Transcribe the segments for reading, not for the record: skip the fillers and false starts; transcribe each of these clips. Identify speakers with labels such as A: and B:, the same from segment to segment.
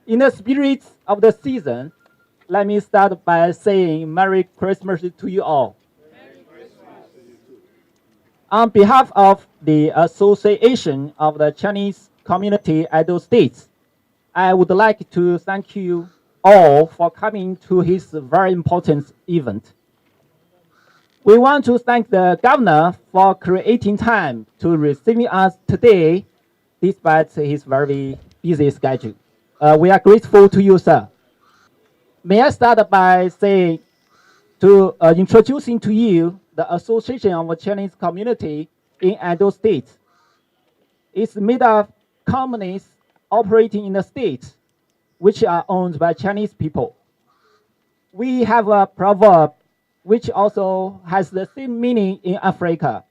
A: In the spirit of the season, let me start by saying Merry Christmas to you all. On behalf of the Association of the Chinese Community Edo States, I would like to thank you all for coming to his very important event. We want to thank the governor for creating time to receiving us today despite his very busy schedule. We are grateful to you, sir. May I start by saying to introducing to you the Association of Chinese Community in Edo State. It's made of companies operating in the state which are owned by Chinese people. We have a proverb which also has the same meaning in Africa,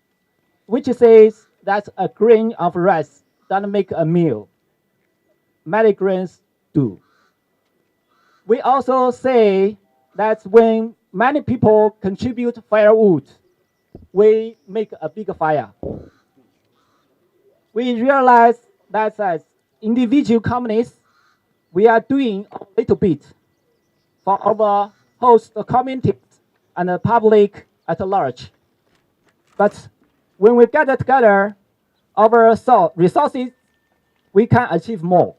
A: which says that a grain of rice doesn't make a meal. Many grains do. We also say that when many people contribute firewood, we make a big fire. We realize that as individual companies, we are doing a little bit for our host communities and the public at large. But when we gather together our resources, we can achieve more.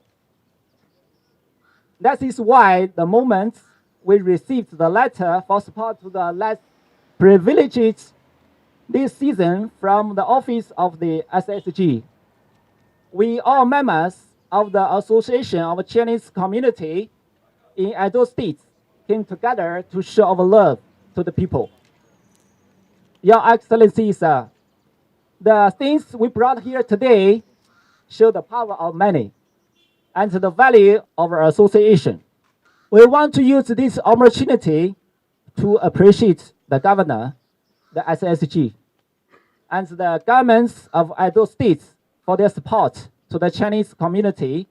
A: That is why the moment we received the letter for support to the less privileged this season from the office of the SSG, we all members of the Association of Chinese Community in Edo State came together to show our love to the people. Your Excellencies, the things we brought here today show the power of many and the value of our association. We want to use this opportunity to appreciate the governor, the SSG, and the governments of Edo State for their support to the Chinese community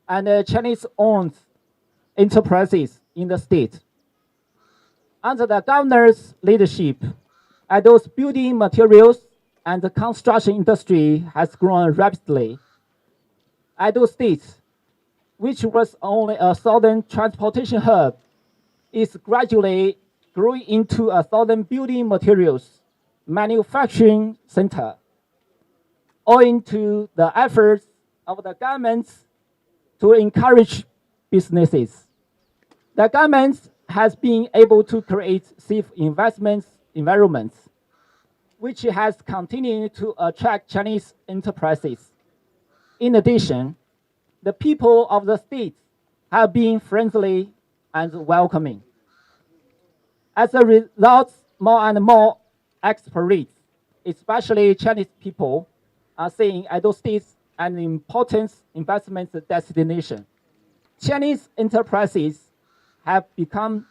A: and the Chinese-owned enterprises in the state. Under the governor's leadership, Edo's building materials and the construction industry has grown rapidly. Edo State, which was only a southern transportation hub, is gradually growing into a southern building materials manufacturing center, owing to the efforts of the governments to encourage businesses. The government has been able to create safe investment environments, which has continued to attract Chinese enterprises. In addition, the people of the state have been friendly and welcoming. As a result, more and more expatriates, especially Chinese people, are seeing Edo State an important investment destination. Chinese enterprises have become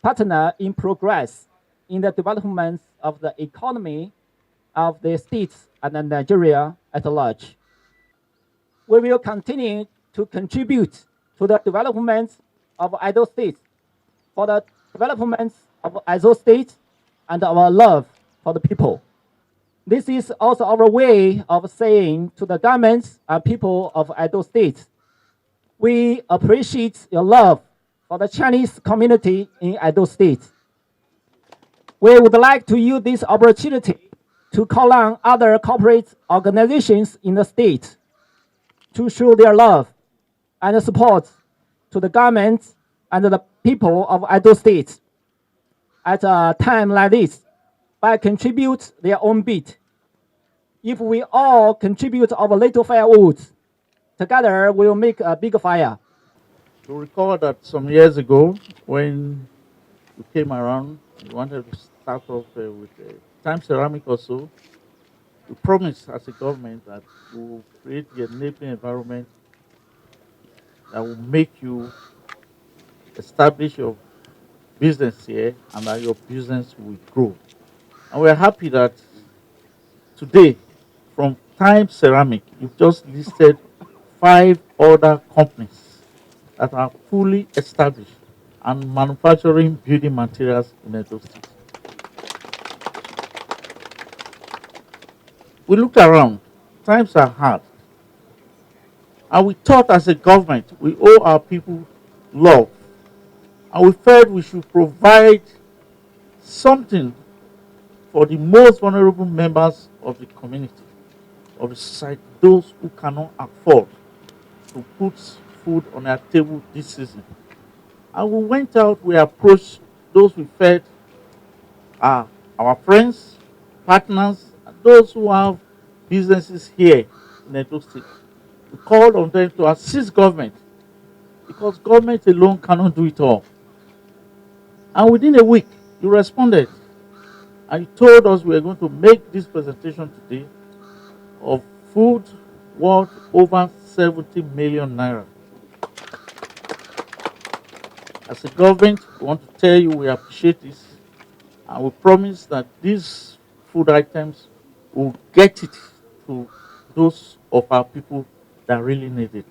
A: partner in progress in the development of the economy of the states and Nigeria at large. We will continue to contribute to the development of Edo State for the development of Edo State and our love for the people. This is also our way of saying to the governments and people of Edo State, we appreciate your love for the Chinese community in Edo State. We would like to use this opportunity to call on other corporate organizations in the state to show their love and support to the government and the people of Edo State at a time like this by contribute their own bit. If we all contribute our little firewood, together we'll make a big fire.
B: To recall that some years ago, when we came around, we wanted to start off with time ceramic also. We promised as a government that we will create the enabling environment that will make you establish your business here and that your business will grow. And we're happy that today, from Time Ceramic, you've just listed 5 other companies that are fully established and manufacturing building materials in Edo State. We looked around. Times are hard. And we thought as a government, we owe our people love. And we felt we should provide something for the most vulnerable members of the community, of the society, those who cannot afford to put food on our table this season. And we went out, we approached those we felt are our friends, partners, and those who have businesses here in Edo State. We called on them to assist government because government alone cannot do it all. And within a week, you responded and you told us we were going to make this presentation today of food worth over 70 million naira. As a government, we want to tell you we appreciate this and we promise that these food items will get it to those of our people that really need it.